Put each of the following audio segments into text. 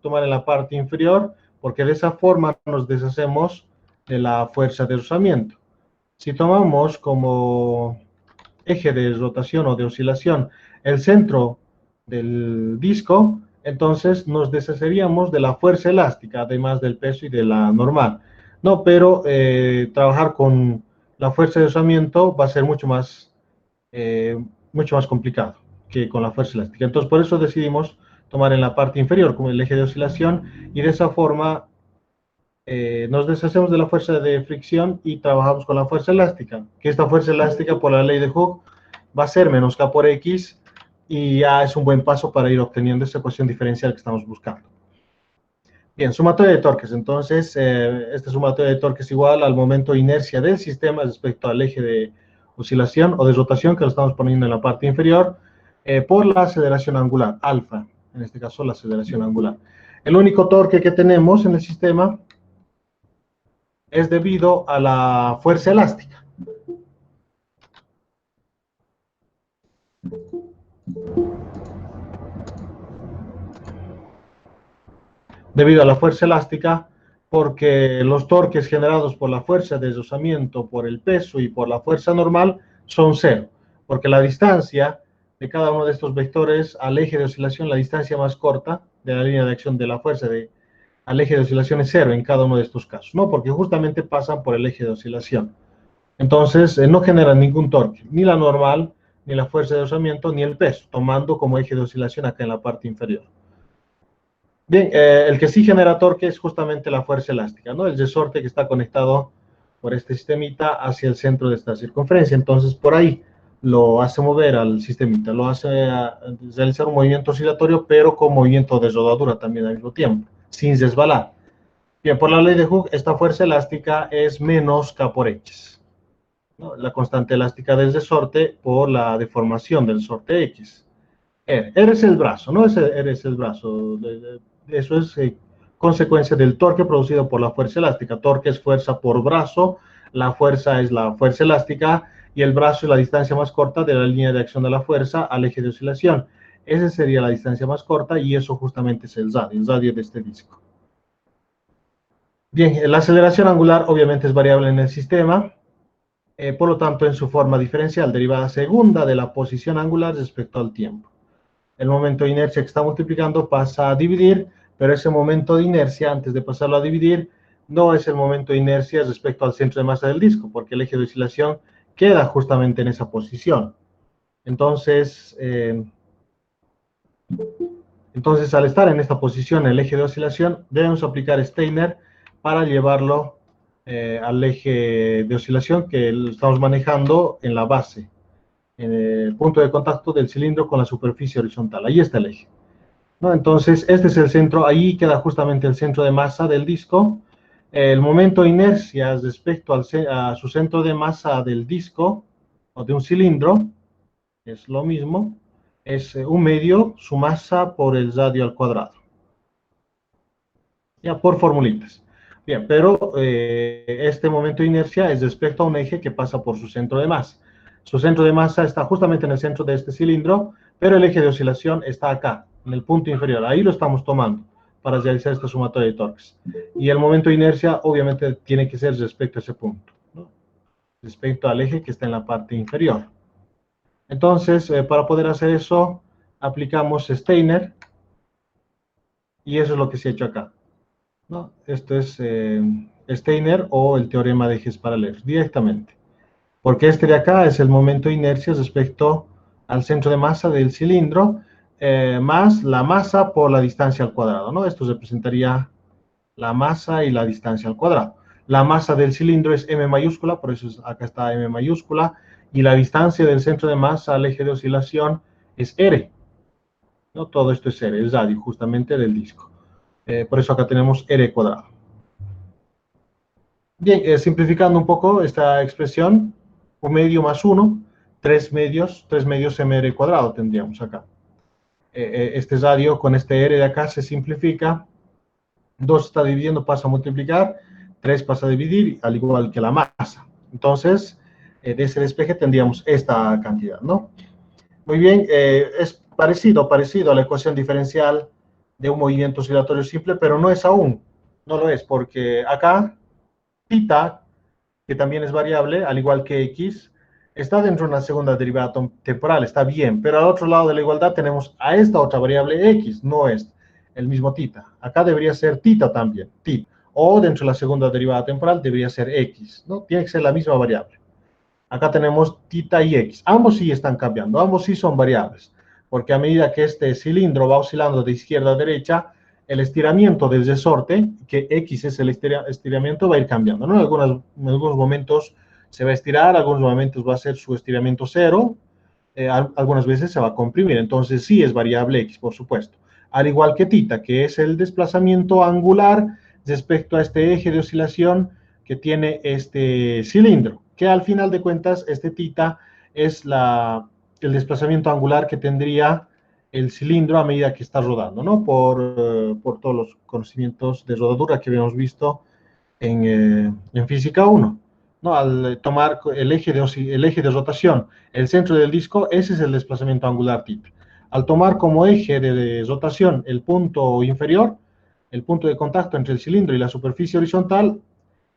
tomar en la parte inferior, porque de esa forma nos deshacemos de la fuerza de rozamiento. Si tomamos como eje de rotación o de oscilación el centro del disco, entonces nos deshaceríamos de la fuerza elástica, además del peso y de la normal. No, pero trabajar con la fuerza de rozamiento va a ser mucho más complicado que con la fuerza elástica. Entonces, por eso decidimos tomar en la parte inferior como el eje de oscilación y de esa forma nos deshacemos de la fuerza de fricción y trabajamos con la fuerza elástica, que esta fuerza elástica por la ley de Hooke va a ser menos K por X y ya es un buen paso para ir obteniendo esa ecuación diferencial que estamos buscando. Bien, sumatoria de torques. Entonces, esta sumatoria de torques es igual al momento de inercia del sistema respecto al eje de oscilación o de rotación que lo estamos poniendo en la parte inferior por la aceleración angular, alfa, en este caso la aceleración angular. El único torque que tenemos en el sistema es debido a la fuerza elástica. Debido a la fuerza elástica, porque los torques generados por la fuerza de deslizamiento, por el peso y por la fuerza normal son cero, porque la distancia de cada uno de estos vectores al eje de oscilación, la distancia más corta de la línea de acción de la fuerza al eje de oscilación es cero en cada uno de estos casos, ¿no? Porque justamente pasan por el eje de oscilación. Entonces, no generan ningún torque, ni la normal, ni la fuerza de deslizamiento, ni el peso, tomando como eje de oscilación acá en la parte inferior. Bien, el que sí genera torque es justamente la fuerza elástica, ¿no? El resorte que está conectado por este sistemita hacia el centro de esta circunferencia. Entonces, por ahí lo hace mover al sistemita, lo hace realizar un movimiento oscilatorio, pero con movimiento de rodadura también al mismo tiempo, sin resbalar. Bien, por la ley de Hooke, esta fuerza elástica es menos K por X, ¿no? La constante elástica del resorte por la deformación del resorte X. R es el brazo, ¿no? R es el brazo. Eso es consecuencia del torque producido por la fuerza elástica. Torque es fuerza por brazo, la fuerza es la fuerza elástica y el brazo es la distancia más corta de la línea de acción de la fuerza al eje de oscilación. Esa sería la distancia más corta y eso justamente es el radio de este disco. Bien, la aceleración angular obviamente es variable en el sistema, por lo tanto en su forma diferencial, derivada segunda de la posición angular respecto al tiempo. El momento de inercia que está multiplicando pasa a dividir, pero ese momento de inercia, antes de pasarlo a dividir, no es el momento de inercia respecto al centro de masa del disco, porque el eje de oscilación queda justamente en esa posición. Entonces, al estar en esta posición, el eje de oscilación, debemos aplicar Steiner para llevarlo al eje de oscilación que estamos manejando en la base, en el punto de contacto del cilindro con la superficie horizontal. Ahí está el eje, ¿no? Entonces, este es el centro, ahí queda justamente el centro de masa del disco. El momento de inercia respecto a su centro de masa del disco o de un cilindro es lo mismo, es un medio su masa por el radio al cuadrado. Ya, por formulitas. Bien, pero este momento de inercia es respecto a un eje que pasa por su centro de masa. Su centro de masa está justamente en el centro de este cilindro, pero el eje de oscilación está acá, en el punto inferior. Ahí lo estamos tomando para realizar esta sumatoria de torques. Y el momento de inercia, obviamente, tiene que ser respecto a ese punto, ¿no? Respecto al eje que está en la parte inferior. Entonces, para poder hacer eso, aplicamos Steiner, y eso es lo que se ha hecho acá, ¿no? Esto es Steiner o el teorema de ejes paralelos, directamente. Porque este de acá es el momento de inercia respecto al centro de masa del cilindro, más la masa por la distancia al cuadrado, ¿no? Esto representaría la masa y la distancia al cuadrado. La masa del cilindro es m mayúscula, por eso acá está m mayúscula, y la distancia del centro de masa al eje de oscilación es r, ¿no? Todo esto es r, el radio justamente del disco. Por eso acá tenemos r cuadrado. Bien, simplificando un poco esta expresión, un medio más 1, 3 medios mr cuadrado tendríamos acá. Este radio con este r de acá se simplifica, 2 está dividiendo, pasa a multiplicar, 3 pasa a dividir, al igual que la masa. Entonces, de ese despeje tendríamos esta cantidad, ¿no? Muy bien, es parecido a la ecuación diferencial de un movimiento oscilatorio simple, pero no es aún, no lo es, porque acá θ, que también es variable, al igual que x, está dentro de una segunda derivada temporal, está bien, pero al otro lado de la igualdad tenemos a esta otra variable x, no es el mismo θ. Acá debería ser θ también, θ, o dentro de la segunda derivada temporal debería ser x, ¿no? Tiene que ser la misma variable. Acá tenemos θ y x, ambos sí están cambiando, ambos sí son variables, porque a medida que este cilindro va oscilando de izquierda a derecha, el estiramiento del resorte, que x es el estiramiento, va a ir cambiando, ¿no? En algunos momentos se va a estirar, algunos momentos va a ser su estiramiento cero, algunas veces se va a comprimir, entonces sí es variable x, por supuesto. Al igual que θ, que es el desplazamiento angular respecto a este eje de oscilación que tiene este cilindro, que al final de cuentas este θ es el desplazamiento angular que tendría el cilindro a medida que está rodando, ¿no? Por todos los conocimientos de rodadura que habíamos visto en física 1. ¿No? Al tomar el eje de rotación, el centro del disco, ese es el desplazamiento angular θ. Al tomar como eje de rotación el punto inferior, el punto de contacto entre el cilindro y la superficie horizontal,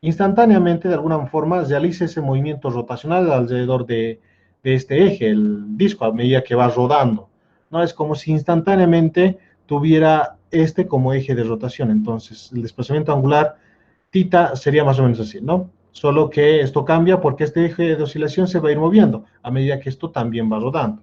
instantáneamente, de alguna forma, realiza ese movimiento rotacional alrededor de este eje, el disco, a medida que va rodando. ¿No? Es como si instantáneamente tuviera este como eje de rotación. Entonces, el desplazamiento angular θ sería más o menos así, ¿no? Solo que esto cambia porque este eje de oscilación se va a ir moviendo a medida que esto también va rodando,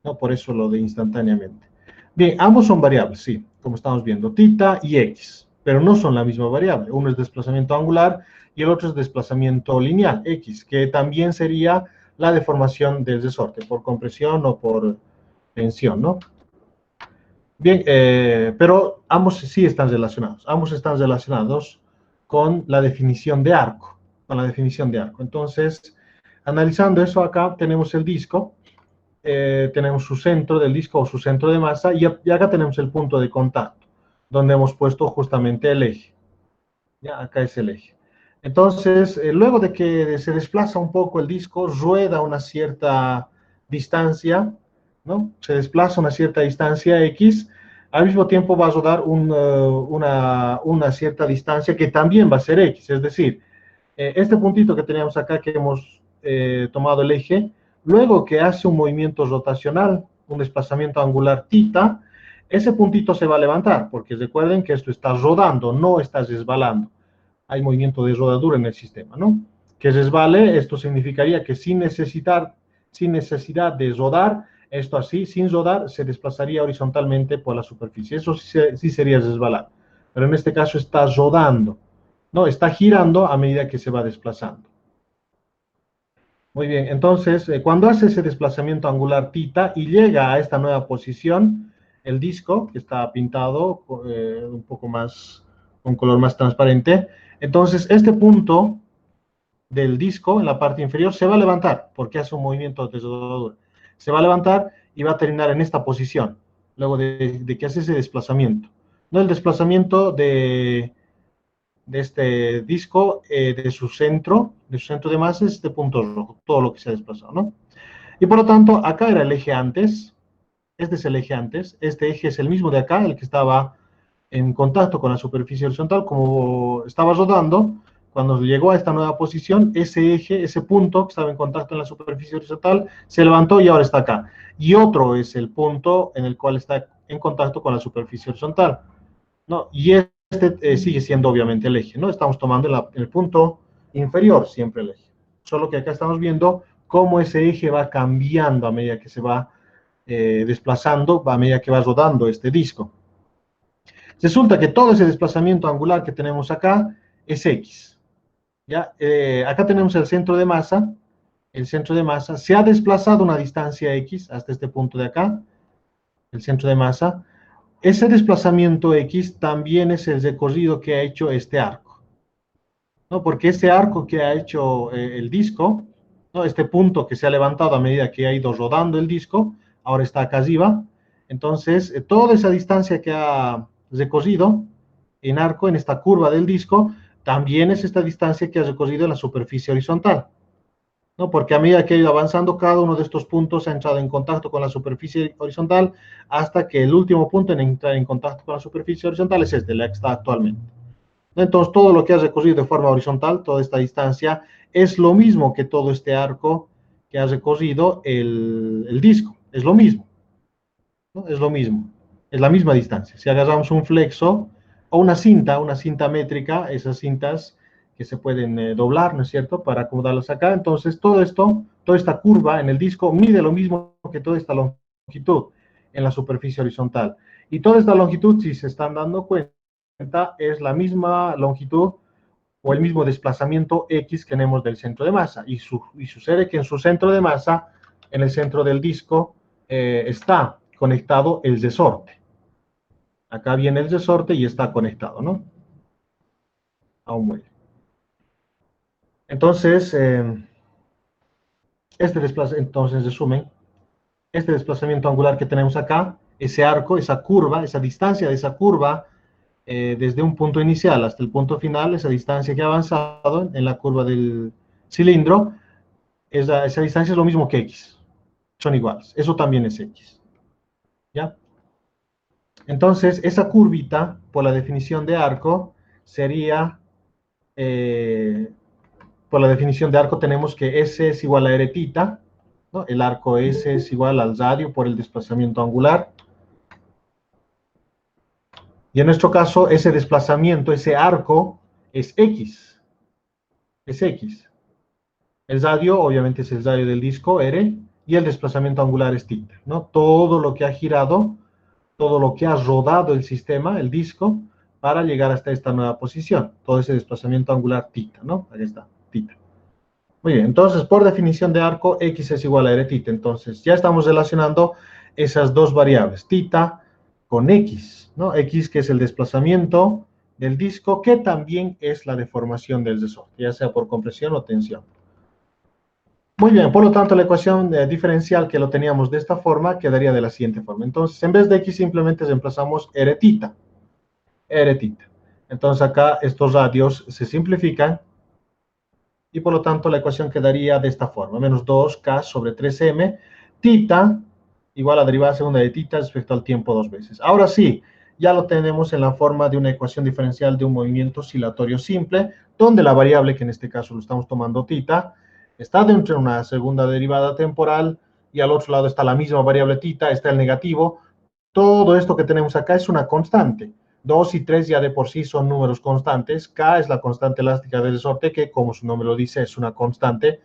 ¿no? Por eso lo de instantáneamente. Bien, ambos son variables, sí, como estamos viendo, θ y x, pero no son la misma variable. Uno es desplazamiento angular y el otro es desplazamiento lineal, x, que también sería la deformación del resorte, por compresión o por tensión, ¿no? Bien, pero ambos sí están relacionados. Ambos están relacionados con la definición de arco. Con la definición de arco. Entonces, analizando eso acá, tenemos el disco, tenemos su centro del disco o su centro de masa, y acá tenemos el punto de contacto, donde hemos puesto justamente el eje. Ya, acá es el eje. Entonces, luego de que se desplaza un poco el disco, rueda una cierta distancia, ¿no? Se desplaza una cierta distancia x, al mismo tiempo va a rodar una cierta distancia que también va a ser x, es decir, este puntito que teníamos acá que hemos tomado el eje, luego que hace un movimiento rotacional, un desplazamiento angular θ, ese puntito se va a levantar, porque recuerden que esto está rodando, no está resbalando. Hay movimiento de rodadura en el sistema, ¿no? Que resbale, esto significaría que sin necesidad de rodar, esto así, sin rodar, se desplazaría horizontalmente por la superficie. Eso sí sería resbalar. Pero en este caso está rodando, ¿no? Está girando a medida que se va desplazando. Muy bien, entonces, cuando hace ese desplazamiento angular θ y llega a esta nueva posición, el disco, que está pintado un poco más, con color más transparente, entonces este punto del disco en la parte inferior se va a levantar, porque hace un movimiento de rodadura. Se va a levantar y va a terminar en esta posición, luego de que hace ese desplazamiento. No el desplazamiento de este disco, de su centro de masa, es este punto rojo, todo lo que se ha desplazado, ¿no? Y por lo tanto, acá era el eje antes, este es el eje antes, este eje es el mismo de acá, el que estaba en contacto con la superficie horizontal, como estaba rodando, cuando llegó a esta nueva posición, ese eje, ese punto que estaba en contacto en la superficie horizontal, se levantó y ahora está acá. Y otro es el punto en el cual está en contacto con la superficie horizontal, ¿no? Y este sigue siendo obviamente el eje, ¿no? Estamos tomando el punto inferior siempre el eje. Solo que acá estamos viendo cómo ese eje va cambiando a medida que se va desplazando, a medida que va rodando este disco. Resulta que todo ese desplazamiento angular que tenemos acá es x. ¿Ya? Acá tenemos el centro de masa. El centro de masa se ha desplazado una distancia x hasta este punto de acá, el centro de masa. Ese desplazamiento x también es el recorrido que ha hecho este arco, ¿no? Porque este arco que ha hecho el disco, ¿no? Este punto que se ha levantado a medida que ha ido rodando el disco, ahora está acá arriba. Entonces, toda esa distancia que ha recorrido en arco, en esta curva del disco, también es esta distancia que ha recorrido en la superficie horizontal. ¿no? Porque a medida que ha ido avanzando, cada uno de estos puntos ha entrado en contacto con la superficie horizontal hasta que el último punto en entrar en contacto con la superficie horizontal es este, la que está actualmente. Entonces, todo lo que ha recorrido de forma horizontal, toda esta distancia, es lo mismo que todo este arco que ha recorrido el disco. Es lo mismo, ¿no? Es lo mismo. Es la misma distancia. Si agarramos un flexo o una cinta métrica, esas cintas que se pueden doblar, ¿no es cierto?, para acomodarlas acá. Entonces, todo esto, toda esta curva en el disco mide lo mismo que toda esta longitud en la superficie horizontal. Y toda esta longitud, si se están dando cuenta, es la misma longitud o el mismo desplazamiento X que tenemos del centro de masa. Y sucede que en su centro de masa, en el centro del disco, está conectado el resorte. Acá viene el resorte y está conectado, ¿no? A un muelle. Entonces, entonces, resumen, este desplazamiento angular que tenemos acá, ese arco, esa curva, esa distancia de esa curva, desde un punto inicial hasta el punto final, esa distancia que ha avanzado en la curva del cilindro, esa distancia es lo mismo que X. Son iguales. Eso también es X. ¿Ya? Entonces, esa curvita, por la definición de arco, sería, eh, por la definición de arco tenemos que S es igual a R tita, ¿no? El arco S es igual al radio por el desplazamiento angular. Y en nuestro caso, ese desplazamiento, ese arco, es X. Es X. El radio, obviamente, es el radio del disco, R, y el desplazamiento angular es tita, ¿no? Todo lo que ha girado, todo lo que ha rodado el sistema, el disco, para llegar hasta esta nueva posición. Todo ese desplazamiento angular tita, ¿no? Ahí está, tita. Muy bien, entonces, por definición de arco, X es igual a R tita. Entonces, ya estamos relacionando esas dos variables, tita con X, ¿no? X, que es el desplazamiento del disco, que también es la deformación del resorte, ya sea por compresión o tensión. Muy bien, por lo tanto, la ecuación diferencial que lo teníamos de esta forma quedaría de la siguiente forma. Entonces, en vez de X, simplemente reemplazamos R tita. R tita. Entonces, acá estos radios se simplifican y por lo tanto la ecuación quedaría de esta forma, menos 2K sobre 3M, tita igual a derivada segunda de tita respecto al tiempo dos veces. Ahora sí, ya lo tenemos en la forma de una ecuación diferencial de un movimiento oscilatorio simple, donde la variable, que en este caso lo estamos tomando tita, está dentro de una segunda derivada temporal y al otro lado está la misma variable tita, está el negativo. Todo esto que tenemos acá es una constante. 2 y 3 ya de por sí son números constantes. K es la constante elástica del resorte, que como su nombre lo dice es una constante.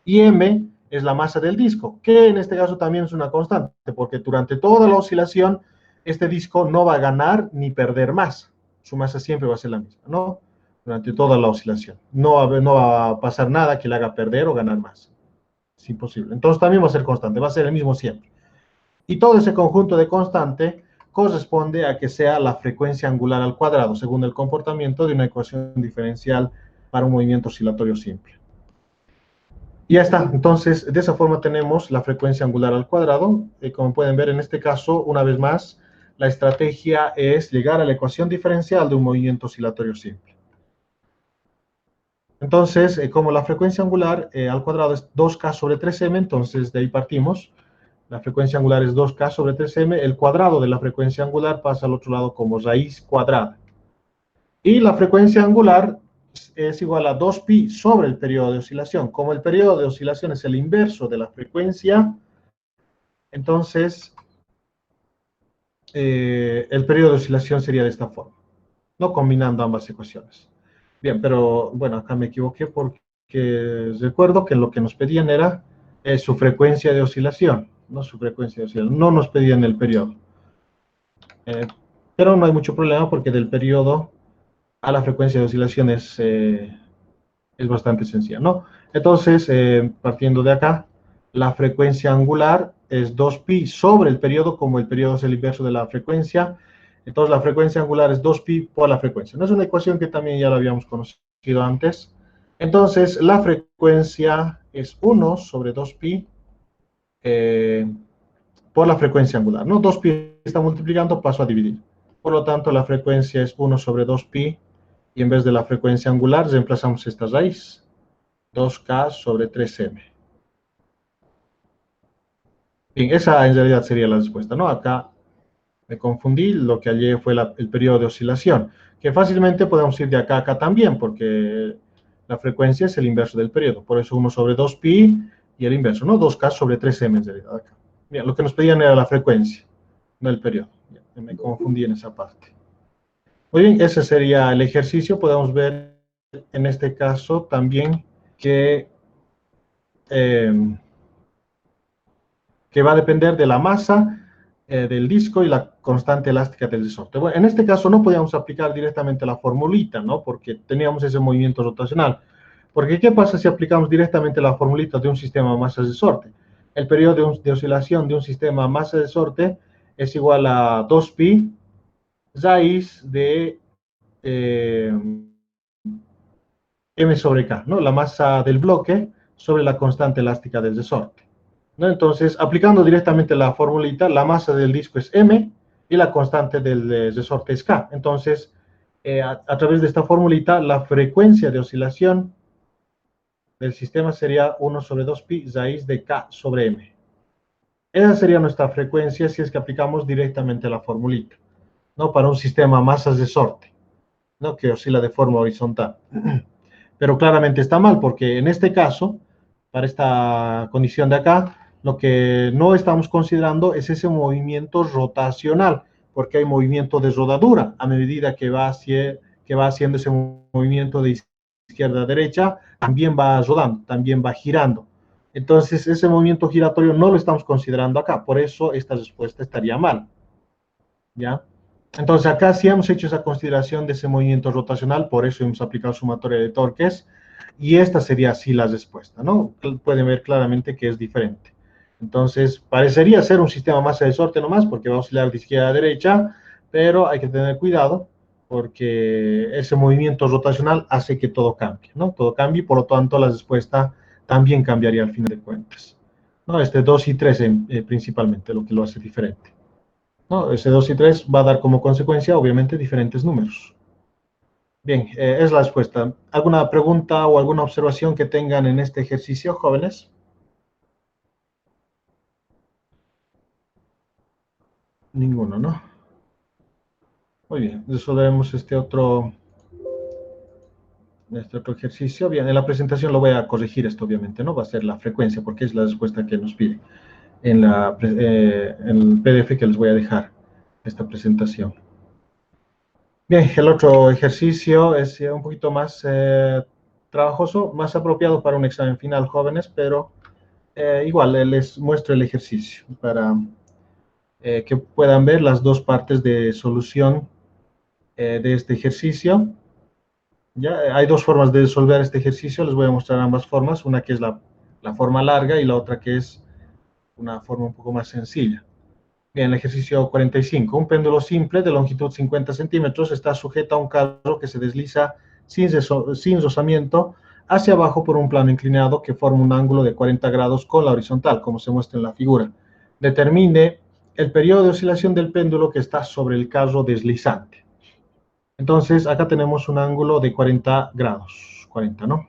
Y M es la masa del disco, que en este caso también es una constante, porque durante toda la oscilación este disco no va a ganar ni perder masa. Su masa siempre va a ser la misma, ¿no? Durante toda la oscilación. No va a pasar nada que le haga perder o ganar masa. Es imposible. Entonces también va a ser constante, va a ser el mismo siempre. Y todo ese conjunto de constante corresponde a que sea la frecuencia angular al cuadrado, según el comportamiento de una ecuación diferencial para un movimiento oscilatorio simple. Y ya está. Entonces, de esa forma tenemos la frecuencia angular al cuadrado. Como pueden ver, en este caso, una vez más, la estrategia es llegar a la ecuación diferencial de un movimiento oscilatorio simple. Entonces, como la frecuencia angular al cuadrado es 2K sobre 3M, entonces de ahí partimos. La frecuencia angular es 2K sobre 3M. El cuadrado de la frecuencia angular pasa al otro lado como raíz cuadrada. Y la frecuencia angular es igual a 2pi sobre el periodo de oscilación. Como el periodo de oscilación es el inverso de la frecuencia, entonces el periodo de oscilación sería de esta forma, no combinando ambas ecuaciones. Bien, pero bueno, acá me equivoqué porque recuerdo que lo que nos pedían era su frecuencia de oscilación, no su frecuencia de oscilación, no nos pedían el periodo. Pero no hay mucho problema porque del periodo a la frecuencia de oscilación es bastante sencilla, ¿no? Entonces, partiendo de acá, la frecuencia angular es 2pi sobre el periodo, como el periodo es el inverso de la frecuencia. Entonces, la frecuencia angular es 2pi por la frecuencia. No es una ecuación que también ya la habíamos conocido antes. Entonces, la frecuencia es 1 sobre 2pi por la frecuencia angular, ¿no? 2pi está multiplicando, paso a dividir. Por lo tanto, la frecuencia es 1 sobre 2pi y en vez de la frecuencia angular reemplazamos esta raíz, 2K sobre 3M. Bien, esa en realidad sería la respuesta, ¿no? Acá me confundí, lo que hallé fue el periodo de oscilación, que fácilmente podemos ir de acá a acá también, porque la frecuencia es el inverso del periodo, por eso 1/2pi y el inverso, ¿no? 2k sobre 3m en realidad acá. Bien, lo que nos pedían era la frecuencia, no el periodo. Bien, me confundí en esa parte. Muy bien, ese sería el ejercicio. Podemos ver en este caso también que, eh, que va a depender de la masa del disco y la constante elástica del resorte. Bueno, en este caso no podíamos aplicar directamente la formulita, ¿no? Porque teníamos ese movimiento rotacional. Porque, ¿qué pasa si aplicamos directamente la formulita de un sistema masa-resorte? El periodo de oscilación de un sistema masa-resorte es igual a 2pi raíz de m sobre k, ¿no? La masa del bloque sobre la constante elástica del resorte, ¿no? Entonces, aplicando directamente la formulita, la masa del disco es m y la constante del resorte es k. Entonces, a través de esta formulita, la frecuencia de oscilación del sistema sería 1/2pi raíz de k sobre m. Esa sería nuestra frecuencia si es que aplicamos directamente la formulita, ¿no? Para un sistema masa-resorte, ¿no? Que oscila de forma horizontal. Pero claramente está mal, porque en este caso, para esta condición de acá, lo que no estamos considerando es ese movimiento rotacional, porque hay movimiento de rodadura a medida que va haciendo ese movimiento de izquierda a derecha, también va rodando, también va girando. Entonces, ese movimiento giratorio no lo estamos considerando acá, por eso esta respuesta estaría mal, ¿ya? Entonces, acá sí hemos hecho esa consideración de ese movimiento rotacional, por eso hemos aplicado sumatoria de torques, y esta sería así la respuesta, ¿no? Pueden ver claramente que es diferente. Entonces, parecería ser un sistema masa de resorte nomás, porque va a oscilar de izquierda a derecha, pero hay que tener cuidado, porque ese movimiento rotacional hace que todo cambie, ¿no? Todo cambie, y por lo tanto la respuesta también cambiaría al final de cuentas, ¿no? 2 y 3 principalmente, lo que lo hace diferente, ¿no? Ese 2 y 3 va a dar como consecuencia, obviamente, diferentes números. Bien, es la respuesta. ¿Alguna pregunta o alguna observación que tengan en este ejercicio, jóvenes? Ninguno, ¿no? Muy bien, resolvemos este otro ejercicio. Bien, en la presentación lo voy a corregir esto, obviamente, ¿no? Va a ser la frecuencia, porque es la respuesta que nos pide en el PDF que les voy a dejar esta presentación. Bien, el otro ejercicio es un poquito más trabajoso, más apropiado para un examen final, jóvenes, pero igual les muestro el ejercicio para que puedan ver las dos partes de solución de este ejercicio. ¿Ya? Hay dos formas de resolver este ejercicio, les voy a mostrar ambas formas, una que es la forma larga y la otra que es una forma un poco más sencilla. Bien, el ejercicio 45. Un péndulo simple de longitud 50 centímetros está sujeto a un carro que se desliza sin rozamiento hacia abajo por un plano inclinado que forma un ángulo de 40 grados con la horizontal, como se muestra en la figura. Determine el periodo de oscilación del péndulo que está sobre el carro deslizante. Entonces, acá tenemos un ángulo de 40 grados. 40, ¿no?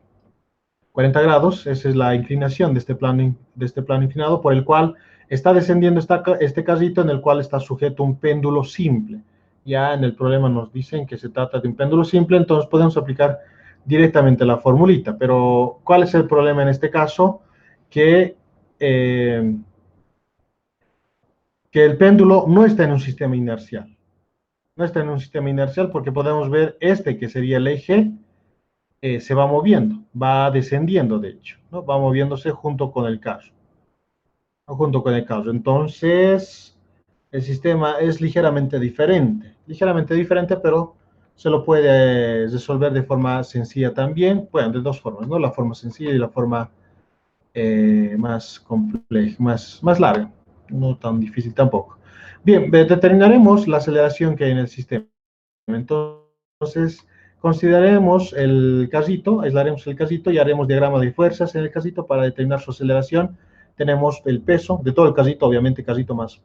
40 grados, esa es la inclinación de este plano inclinado por el cual está descendiendo este carrito en el cual está sujeto un péndulo simple. Ya en el problema nos dicen que se trata de un péndulo simple, entonces podemos aplicar directamente la formulita. Pero, ¿cuál es el problema en este caso? Eh, que el péndulo no está en un sistema inercial. No está en un sistema inercial porque podemos ver que sería el eje, se va moviendo, va descendiendo de hecho, ¿no? Va moviéndose junto con el carro, ¿no? Junto con el carro. Entonces, el sistema es ligeramente diferente, pero se lo puede resolver de forma sencilla también, bueno, de dos formas, ¿no? La forma sencilla y la forma más compleja, más larga, no tan difícil tampoco. Bien, determinaremos la aceleración que hay en el sistema. Entonces, consideraremos el casito, aislaremos el casito y haremos diagrama de fuerzas en el casito para determinar su aceleración. Tenemos el peso de todo el casito, obviamente casito más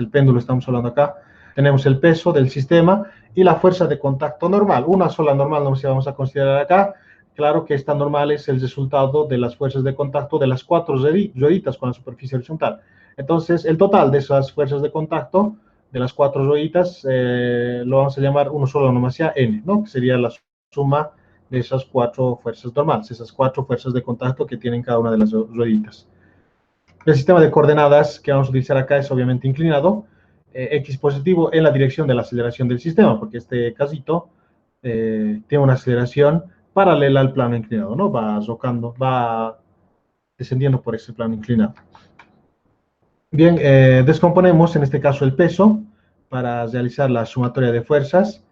el péndulo, estamos hablando acá. Tenemos el peso del sistema y la fuerza de contacto normal. Una sola normal no se vamos a considerar acá. Claro que esta normal es el resultado de las fuerzas de contacto de las 4 rueditas con la superficie horizontal. Entonces, el total de esas fuerzas de contacto, de las cuatro rueditas, lo vamos a llamar uno solo, nomás sea N, ¿no? Que sería la suma de esas cuatro fuerzas normales, esas cuatro fuerzas de contacto que tienen cada una de las rueditas. El sistema de coordenadas que vamos a utilizar acá es obviamente inclinado, X positivo en la dirección de la aceleración del sistema, porque este casito tiene una aceleración paralela al plano inclinado, ¿no? Va rocando, va descendiendo por ese plano inclinado. Bien, descomponemos en este caso el peso para realizar la sumatoria de fuerzas.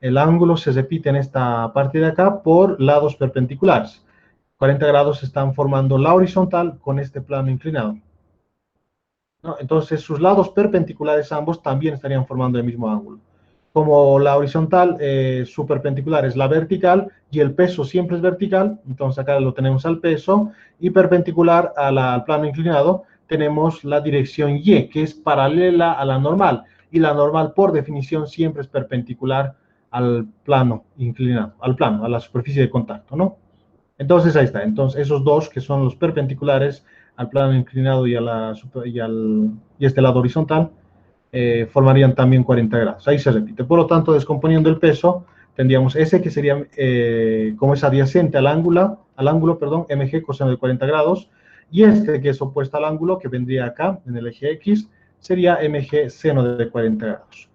El ángulo se repite en esta parte de acá por lados perpendiculares. 40 grados están formando la horizontal con este plano inclinado, ¿no? Entonces sus lados perpendiculares ambos también estarían formando el mismo ángulo. Como la horizontal, su perpendicular es la vertical y el peso siempre es vertical, entonces acá lo tenemos al peso, y perpendicular al plano inclinado tenemos la dirección Y, que es paralela a la normal, y la normal por definición siempre es perpendicular al plano inclinado, al plano, a la superficie de contacto, ¿no? Entonces ahí está. Entonces esos dos que son los perpendiculares al plano inclinado y este lado horizontal formarían también 40 grados. Ahí se repite. Por lo tanto, descomponiendo el peso, tendríamos ese que sería como es adyacente al ángulo, perdón, mg coseno de 40 grados, y este que es opuesto al ángulo, que vendría acá en el eje X, sería mg seno de 40 grados.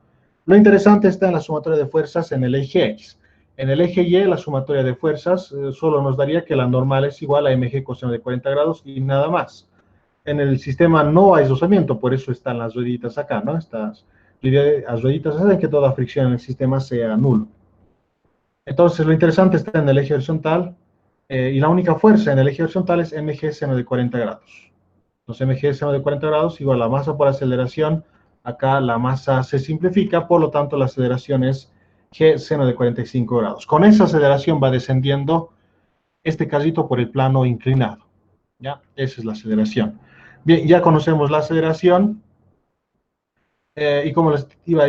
Lo interesante está en la sumatoria de fuerzas en el eje X. En el eje Y, la sumatoria de fuerzas solo nos daría que la normal es igual a mg coseno de 40 grados y nada más. En el sistema no hay rozamiento, por eso están las rueditas acá, ¿no? Las rueditas hacen que toda fricción en el sistema sea nulo. Entonces, lo interesante está en el eje horizontal, y la única fuerza en el eje horizontal es mg seno de 40 grados. Entonces, mg seno de 40 grados igual a la masa por aceleración. Acá la masa se simplifica, por lo tanto, la aceleración es g seno de 45 grados. Con esa aceleración va descendiendo este casito por el plano inclinado. ¿Ya? Esa es la aceleración. Bien, ya conocemos la aceleración, y como les iba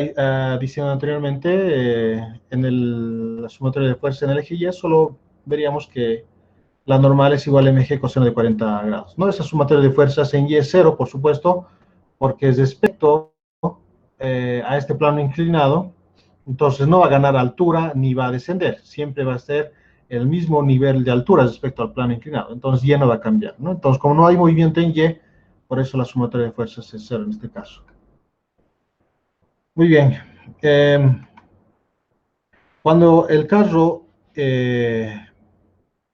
diciendo anteriormente, la sumatoria de fuerza en el eje Y, solo veríamos que la normal es igual a mg coseno de 40 grados. ¿No? Esa sumatoria de fuerzas en Y es cero, por supuesto, porque es respecto a este plano inclinado, entonces no va a ganar altura ni va a descender, siempre va a ser el mismo nivel de altura respecto al plano inclinado, entonces Y no va a cambiar, ¿no? Entonces, como no hay movimiento en Y, por eso la sumatoria de fuerzas es cero en este caso. Muy bien. Cuando el carro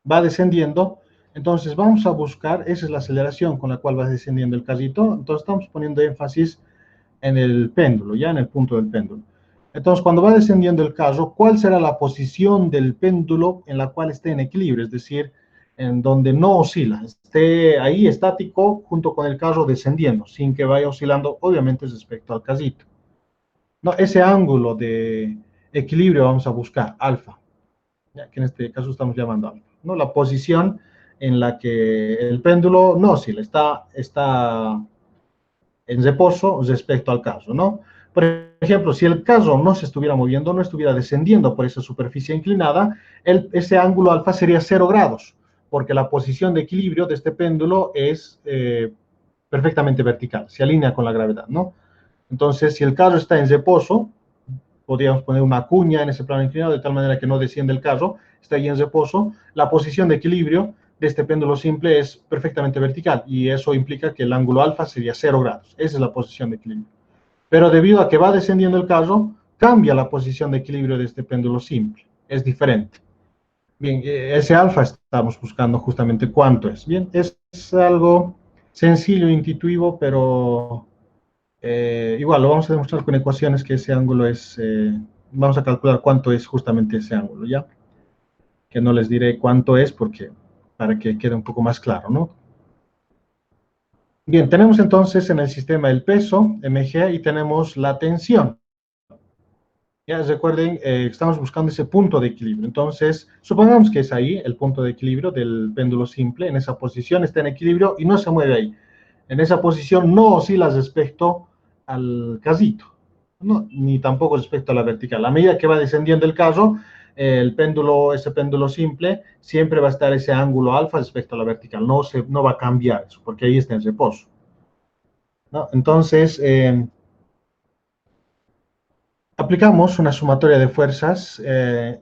va descendiendo, entonces vamos a buscar, esa es la aceleración con la cual va descendiendo el carrito, entonces estamos poniendo énfasis en el péndulo, ya en el punto del péndulo. Entonces, cuando va descendiendo el carro, ¿cuál será la posición del péndulo en la cual esté en equilibrio? Es decir, en donde no oscila, esté ahí estático junto con el carro descendiendo, sin que vaya oscilando, obviamente, respecto al carrito. No, ese ángulo de equilibrio vamos a buscar, alfa, ya que en este caso estamos llamando alfa, ¿no? La posición en la que el péndulo no oscila, está en reposo respecto al carro, ¿no? Por ejemplo, si el carro no se estuviera moviendo, no estuviera descendiendo por esa superficie inclinada, ese ángulo alfa sería 0 grados, porque la posición de equilibrio de este péndulo es perfectamente vertical, se alinea con la gravedad, ¿no? Entonces, si el carro está en reposo, podríamos poner una cuña en ese plano inclinado de tal manera que no desciende el carro, está ahí en reposo, la posición de equilibrio de este péndulo simple es perfectamente vertical y eso implica que el ángulo alfa sería 0 grados. Esa es la posición de equilibrio. Pero debido a que va descendiendo el carro, cambia la posición de equilibrio de este péndulo simple. Es diferente. Bien, ese alfa estamos buscando justamente cuánto es. Bien, es algo sencillo, intuitivo, pero igual lo vamos a demostrar con ecuaciones que ese ángulo es, vamos a calcular cuánto es justamente ese ángulo, ¿ya? Que no les diré cuánto es porque para que quede un poco más claro, ¿no? Bien, tenemos entonces en el sistema el peso, mg, y tenemos la tensión. Ya recuerden, estamos buscando ese punto de equilibrio. Entonces, supongamos que es ahí el punto de equilibrio del péndulo simple, en esa posición está en equilibrio y no se mueve ahí. En esa posición no oscila respecto al casito, ¿no? Ni tampoco respecto a la vertical. A medida que va descendiendo el carro, ese péndulo simple, siempre va a estar ese ángulo alfa respecto a la vertical. No va a cambiar eso, porque ahí está en reposo. ¿no? Entonces, aplicamos una sumatoria de fuerzas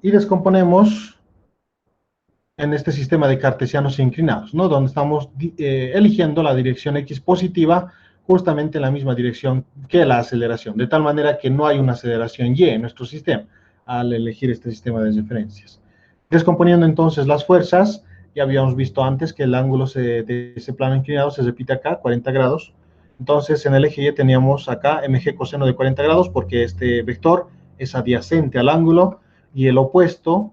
y descomponemos en este sistema de cartesianos inclinados, ¿no? Donde estamos eligiendo la dirección X positiva justamente en la misma dirección que la aceleración, de tal manera que no hay una aceleración Y en nuestro sistema al elegir este sistema de referencias. Descomponiendo entonces las fuerzas, ya habíamos visto antes que el ángulo de ese plano inclinado se repite acá, 40 grados. Entonces en el eje Y teníamos acá mg coseno de 40 grados porque este vector es adyacente al ángulo y el opuesto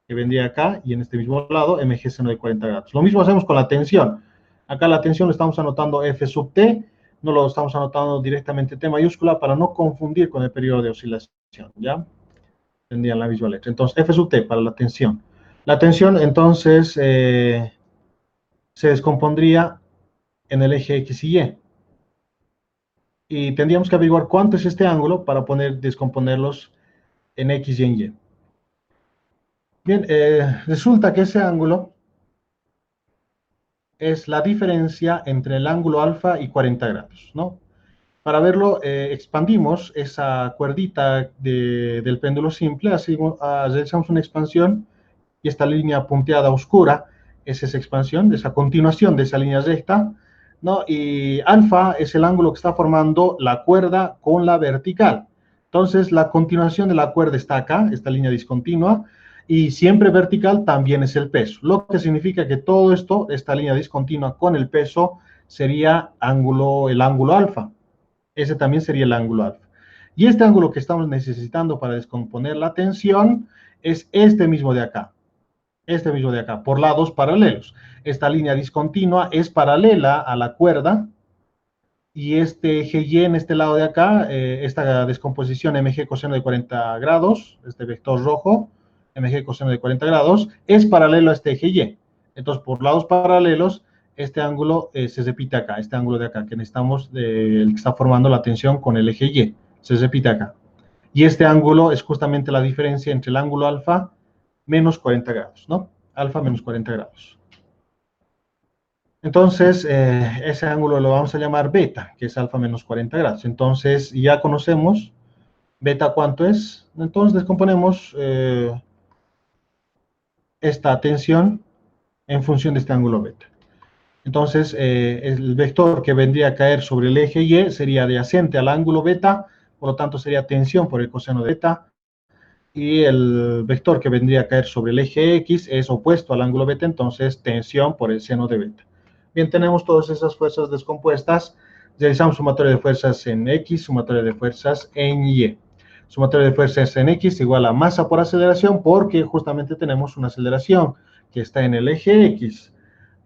que vendría acá, y en este mismo lado, mg seno de 40 grados. Lo mismo hacemos con la tensión. Acá la tensión lo estamos anotando F sub t, no lo estamos anotando directamente T mayúscula para no confundir con el periodo de oscilación, ¿ya? Tendrían la misma letra. Entonces, F sub t para la tensión. La tensión, entonces, se descompondría en el eje X y Y. Y tendríamos que averiguar cuánto es este ángulo para poder descomponerlos en X y en Y. Bien, resulta que ese ángulo es la diferencia entre el ángulo alfa y 40 grados, ¿no? Para verlo, expandimos esa cuerdita del péndulo simple, así realizamos una expansión y esta línea punteada oscura es esa expansión, esa continuación de esa línea recta, ¿no? Y alfa es el ángulo que está formando la cuerda con la vertical. Entonces, la continuación de la cuerda está acá, esta línea discontinua, y siempre vertical también es el peso, lo que significa que todo esto, esta línea discontinua con el peso, sería el ángulo alfa. Ese también sería el ángulo alfa. Y este ángulo que estamos necesitando para descomponer la tensión es este mismo de acá, por lados paralelos. Esta línea discontinua es paralela a la cuerda y este eje Y en este lado de acá, esta descomposición mg coseno de 40 grados, este vector rojo, mg coseno de 40 grados, es paralelo a este eje Y. Entonces, por lados paralelos, este ángulo se repite acá, este ángulo de acá, que necesitamos, el que está formando la tensión con el eje Y, se repite acá. Y este ángulo es justamente la diferencia entre el ángulo alfa menos 40 grados, ¿no? Alfa menos 40 grados. Entonces, ese ángulo lo vamos a llamar beta, que es alfa menos 40 grados. Entonces, ya conocemos beta cuánto es. Entonces, descomponemos esta tensión en función de este ángulo beta. Entonces, el vector que vendría a caer sobre el eje Y sería adyacente al ángulo beta, por lo tanto sería tensión por el coseno de beta, y el vector que vendría a caer sobre el eje X es opuesto al ángulo beta, entonces tensión por el seno de beta. Bien, tenemos todas esas fuerzas descompuestas, realizamos sumatoria de fuerzas en X, sumatoria de fuerzas en Y. Sumatoria de fuerzas en X igual a masa por aceleración, porque justamente tenemos una aceleración que está en el eje X,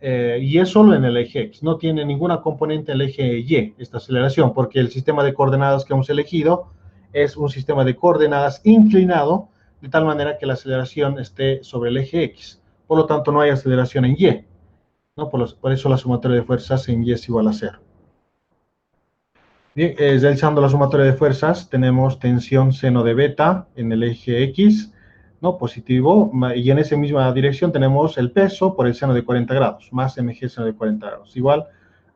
y es solo en el eje X, no tiene ninguna componente en el eje Y, esta aceleración, porque el sistema de coordenadas que hemos elegido es un sistema de coordenadas inclinado, de tal manera que la aceleración esté sobre el eje X. Por lo tanto, no hay aceleración en Y, ¿no? Por eso la sumatoria de fuerzas en Y es igual a 0. Bien, realizando la sumatoria de fuerzas, tenemos tensión seno de beta en el eje X, ¿no? Positivo, y en esa misma dirección tenemos el peso por el seno de 40 grados, más mg seno de 40 grados, igual